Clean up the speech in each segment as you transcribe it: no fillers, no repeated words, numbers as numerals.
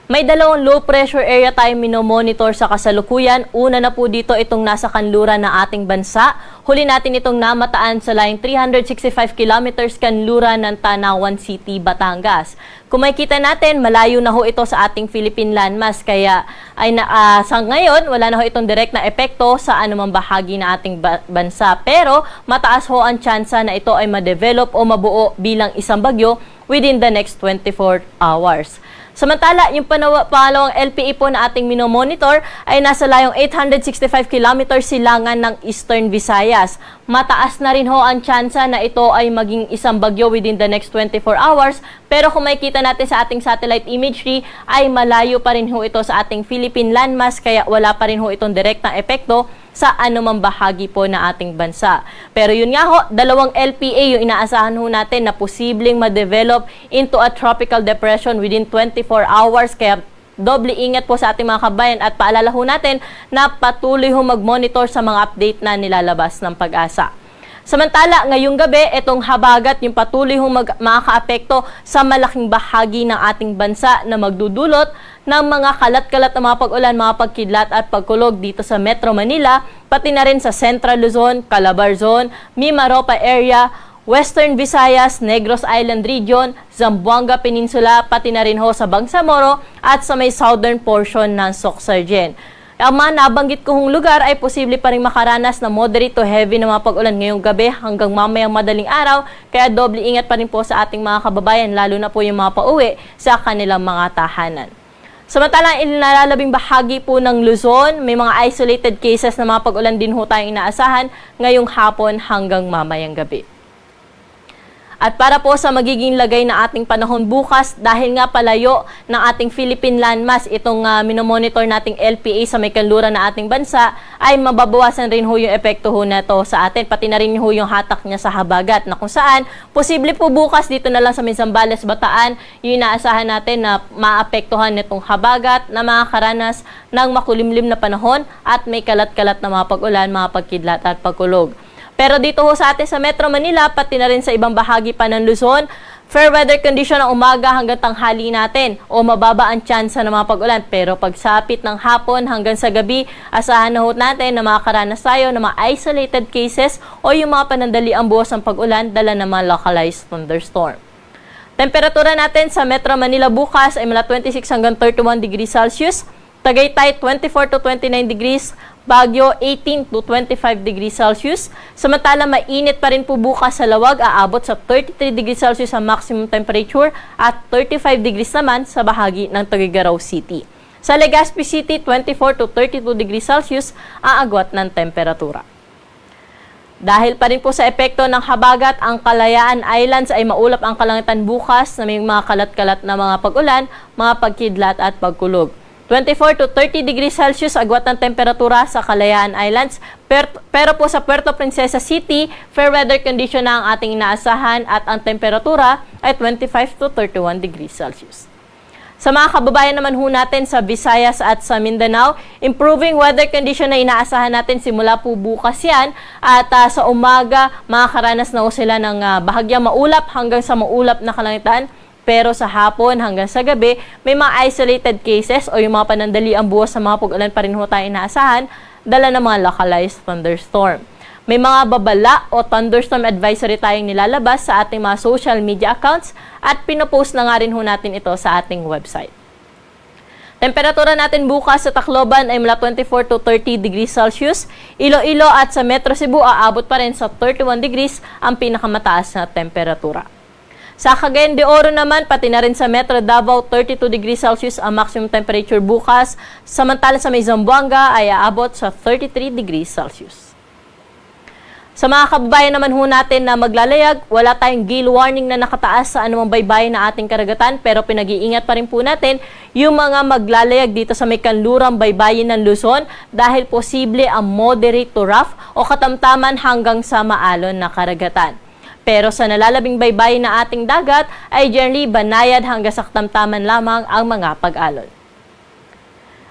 May dalawang low pressure area tayong minomonitor sa kasalukuyan. Una na po dito itong nasa kanluran ng ating bansa. Huli natin itong namataan sa layong 365 kilometers kanluran ng Tanawan City, Batangas. Kung makikita natin, malayo na ho ito sa ating Philippine landmass. Kaya sa ngayon, wala na ho itong direct na epekto sa anumang bahagi ng ating bansa. Pero mataas ho ang tsansa na ito ay ma-develop o mabuo bilang isang bagyo within the next 24 hours. Samantala, yung pangalawang LPA po na ating minomonitor ay nasa layong 865 kilometers silangan ng Eastern Visayas. Mataas na rin ho ang tsansa na ito ay maging isang bagyo within the next 24 hours. Pero kung makikita natin sa ating satellite imagery, ay malayo pa rin ho ito sa ating Philippine landmass, kaya wala pa rin ho itong direktang epekto sa anumang bahagi po na ating bansa. Pero yun nga ho, dalawang LPA yung inaasahan ho natin na posibleng ma-develop into a tropical depression within 24 hours. Kaya doble ingat po sa ating mga kabayan at paalala ho natin na patuloy ho mag-monitor sa mga update na nilalabas ng Pag-asa. Samantala, ngayong gabi, itong habagat yung patuloy hong makakaapekto sa malaking bahagi ng ating bansa na magdudulot ng mga kalat-kalat na mga pag-ulan, mga pagkidlat at pagkulog dito sa Metro Manila, pati na rin sa Central Luzon, Calabar Zone, Mimaropa area, Western Visayas, Negros Island Region, Zamboanga Peninsula, pati na rin ho sa Bangsamoro at sa may southern portion ng Sorsogon. Ang mga nabanggit kong lugar ay posible pa rin makaranas na moderate to heavy na mga pag-ulan ngayong gabi hanggang mamayang madaling araw, kaya doble ingat pa rin po sa ating mga kababayan, lalo na po yung mga pauwi sa kanilang mga tahanan. Samantalang inalalabing bahagi po ng Luzon, may mga isolated cases na mga pag-ulan din ho tayong inaasahan ngayong hapon hanggang mamayang gabi. At para po sa magiging lagay na ating panahon bukas, dahil nga palayo ng ating Philippine landmass, itong minomonitor nating LPA sa may kanluran na ating bansa, ay mababawasan rin ho yung epekto ho na to sa atin, pati na rin ho yung hatak niya sa habagat, na kung saan, posible po bukas dito na lang sa Zambales, Bataan, yung inaasahan natin na maapektuhan nitong habagat na makakaranas ng makulimlim na panahon at may kalat-kalat na mga pag-ulan, mga pagkidlat at pagkulog. Pero dito ho sa atin sa Metro Manila, pati na rin sa ibang bahagi pa ng Luzon, fair weather condition ang umaga hanggang tanghali natin o mababa ang tsansa ng mga pag-ulan. Pero pagsapit ng hapon hanggang sa gabi, asahan na ho natin na makakaranas tayo ng mga isolated cases o yung mga panandaliang buwas ng pag-ulan dala ng mga localized thunderstorm. Temperatura natin sa Metro Manila bukas ay mula 26 hanggang 31 degrees Celsius, Tagaytay 24 to 29 degrees, Baguio 18 to 25 degrees Celsius. Samantala, mainit pa rin po bukas sa Lawag, aabot sa 33 degrees Celsius ang maximum temperature at 35 degrees naman sa bahagi ng Tuguegarao City. Sa Legazpi City, 24 to 32 degrees Celsius ang agwat ng temperatura. Dahil pa rin po sa epekto ng habagat, ang Kalayaan Islands ay maulap ang kalangitan bukas na may mga kalat-kalat na mga pag-ulan, mga pagkidlat at pagkulog. 24 to 30 degrees Celsius agwat ng temperatura sa Kalayaan Islands. Pero po sa Puerto Princesa City, fair weather condition na ang ating inaasahan at ang temperatura ay 25 to 31 degrees Celsius. Sa mga kababayan naman ho natin sa Visayas at sa Mindanao, improving weather condition na inaasahan natin simula po bukas yan. At sa umaga, makakaranas na ho sila ng bahagyang maulap hanggang sa maulap na kalangitan. Pero sa hapon hanggang sa gabi, may mga isolated cases o yung mga panandaliang buwas sa mga pag-ulan pa rin ho tayo inaasahan, dala ng mga localized thunderstorm. May mga babala o thunderstorm advisory tayong nilalabas sa ating mga social media accounts at pinopost na nga rin ho natin ito sa ating website. Temperatura natin bukas sa Tacloban ay mula 24 to 30 degrees Celsius. Iloilo at sa Metro Cebu aabot pa rin sa 31 degrees ang pinakamataas na temperatura. Sa Cagayan de Oro naman, pati na rin sa Metro Davao, 32 degrees Celsius ang maximum temperature bukas. Samantala sa may Zamboanga ay aabot sa 33 degrees Celsius. Sa mga kababayan naman ho natin na maglalayag, wala tayong gale warning na nakataas sa anumang baybayin na ating karagatan, pero pinag-iingat pa rin po natin yung mga maglalayag dito sa may kanlurang baybayin ng Luzon dahil posible ang moderate to rough o katamtaman hanggang sa maalon na karagatan. Pero sa nalalabing baybayin na ating dagat ay generally banayad hanggang sa katamtaman lamang ang mga pag-alon.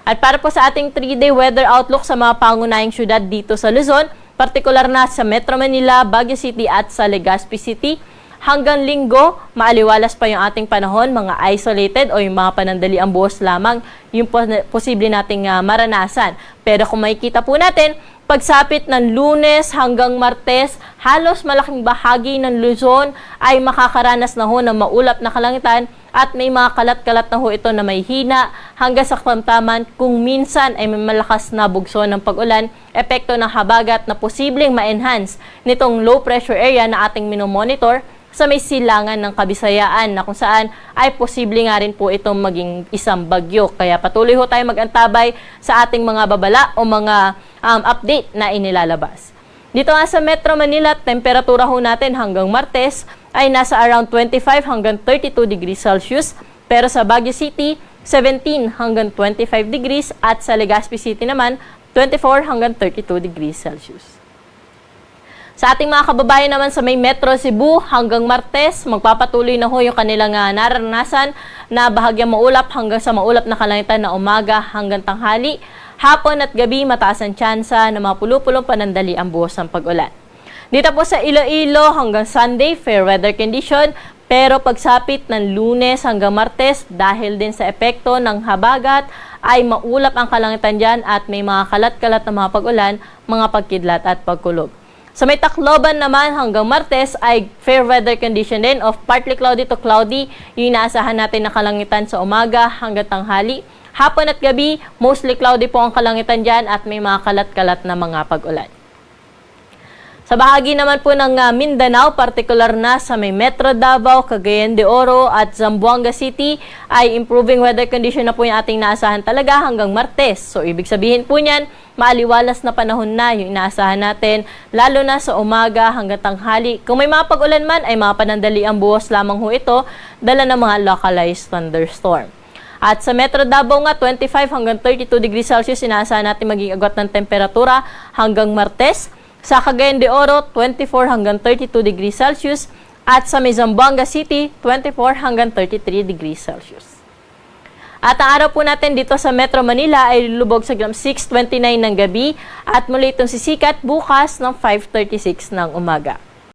At para po sa ating 3-day weather outlook sa mga pangunahing syudad dito sa Luzon, partikular na sa Metro Manila, Baguio City at sa Legazpi City, Hanggang Linggo, maaliwalas pa yung ating panahon, mga isolated o yung mga panandaliang buhos lamang yung posible nating maranasan. Pero kung makikita po natin, pagsapit ng Lunes hanggang Martes, halos malaking bahagi ng Luzon ay makakaranas na ho ng maulap na kalangitan at may mga kalat-kalat na ho ito na may hina hanggang sa katamtaman kung minsan ay may malakas na bugso ng pag-ulan, epekto ng habagat na posibleng ma-enhance nitong low pressure area na ating minomonitor sa may silangan ng Kabisayaan na kung saan ay posible nga rin po itong maging isang bagyo. Kaya patuloy ho tayo mag-antabay sa ating mga babala o mga update na inilalabas. Dito nga sa Metro Manila, temperatura ho natin hanggang Martes ay nasa around 25 hanggang 32 degrees Celsius. Pero sa Baguio City, 17 hanggang 25 degrees at sa Legazpi City naman, 24 hanggang 32 degrees Celsius. Sa ating mga kababayan naman sa may Metro Cebu, hanggang Martes, magpapatuloy na ho yung kanilang nararanasan na bahagyang maulap hanggang sa maulap na kalangitan na umaga hanggang tanghali. Hapon at gabi, mataas ang tsansa na mga pulupulong panandali ang buhos ng pag-ulan. Dito po sa Iloilo, hanggang Sunday, fair weather condition. Pero pagsapit ng Lunes hanggang Martes, dahil din sa epekto ng habagat, ay maulap ang kalangitan dyan at may mga kalat-kalat na mga pag-ulan, mga pagkidlat at pagkulog. Sa may Tacloban naman hanggang Martes ay fair weather condition din of partly cloudy to cloudy. Yung inaasahan natin na kalangitan sa umaga hanggang tanghali. Hapon at gabi, mostly cloudy po ang kalangitan dyan at may mga kalat-kalat na mga pag-ulan. Sa bahagi naman po ng Mindanao, partikular na sa may Metro Davao, Cagayan de Oro at Zamboanga City, ay improving weather condition na po yung ating naasahan talaga hanggang Martes. So, ibig sabihin po niyan, maaliwalas na panahon na yung inaasahan natin, lalo na sa umaga hanggang tanghali. Kung may mga pag-ulan man, ay mga panandali ang buhos lamang ho ito, dala ng mga localized thunderstorm. At sa Metro Davao nga, 25 hanggang 32 degrees Celsius, inaasahan natin maging agwat ng temperatura hanggang Martes. Sa Cagayan de Oro, 24 hanggang 32 degrees Celsius. At sa Zamboanga City, 24 hanggang 33 degrees Celsius. At ang araw po natin dito sa Metro Manila ay lulubog sa 6:29 ng gabi at muli itong sisikat bukas ng 5:36 ng umaga.